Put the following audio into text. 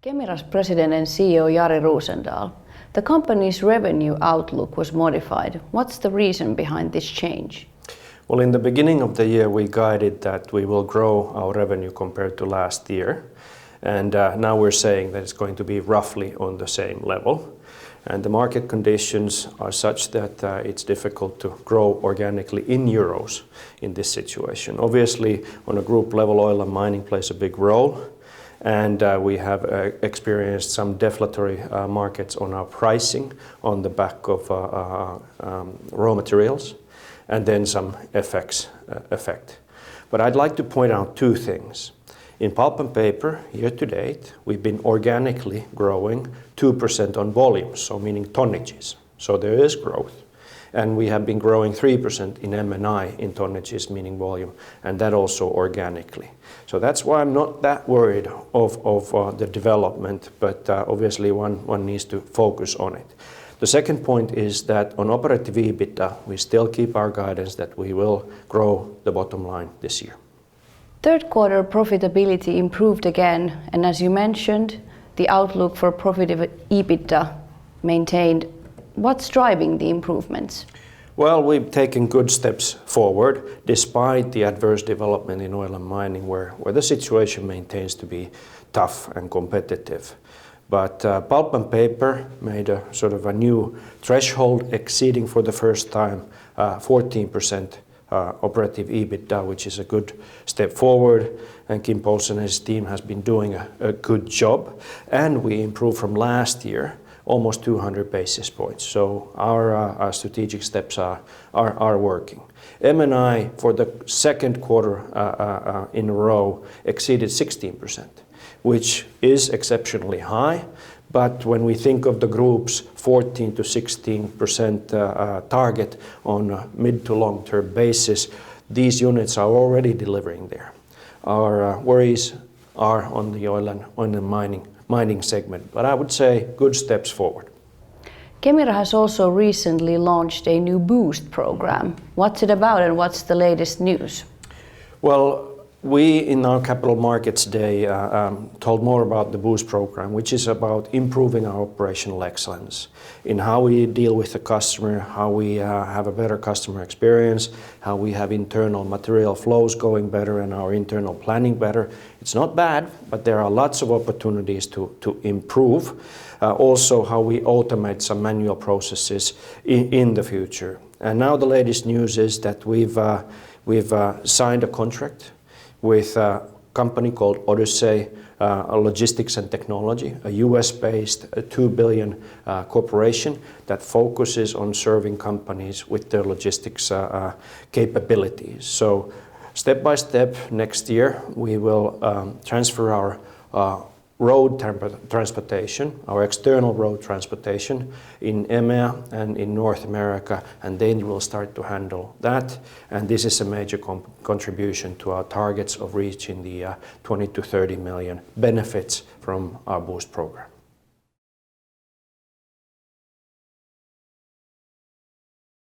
Kemira's President and CEO Jari Rosendal. The company's revenue outlook was modified. What's the reason behind this change? Well, in the beginning of the year, we guided that we will grow our revenue compared to last year. And now we're saying that it's going to be roughly on the same level. And the market conditions are such that it's difficult to grow organically in euros in this situation. Obviously, on a group level, oil and mining plays a big role. And we have experienced some deflationary markets on our pricing on the back of raw materials, and then some FX effect. But I'd like to point out two things. In pulp and paper, year to date, we've been organically growing 2% on volumes, so meaning tonnages. So there is growth. And we have been growing 3% in M&I in tonnages, meaning volume, and that also organically. So that's why I'm not that worried of the development, but obviously one needs to focus on it. The second point is that on operative EBITDA, we still keep our guidance that we will grow the bottom line this year. Third quarter profitability improved again, and as you mentioned, the outlook for profitable EBITDA maintained. What's driving the improvements? Well, we've taken good steps forward despite the adverse development in oil and mining where the situation maintains to be tough and competitive. But pulp and paper made a sort of a new threshold exceeding for the first time 14% operative EBITDA, which is a good step forward, and Kim Poulsen and his team has been doing a good job, and we improved from last year almost 200 basis points. So our strategic steps are working. M&I for the second quarter in a row exceeded 16%, which is exceptionally high. But when we think of the group's 14 to 16% target on a mid to long term basis, these units are already delivering there. Our worries are on the oil and mining segment, but I would say good steps forward. Kemira has also recently launched a new Boost program. What's it about and what's the latest news? Well, we in our Capital Markets Day told more about the Boost program, which is about improving our operational excellence in how we deal with the customer, how we have a better customer experience, how we have internal material flows going better and our internal planning better. It's not bad, but there are lots of opportunities to improve. Also how we automate some manual processes in the future. And now the latest news is that we've signed a contract with a company called Odyssey Logistics and Technology, a US-based $2 billion corporation that focuses on serving companies with their logistics capabilities. So step by step next year we will transfer our road transportation, our external road transportation in EMEA and in North America, and then we'll start to handle that. And this is a major contribution to our targets of reaching the 20 to 30 million benefits from our Boost program.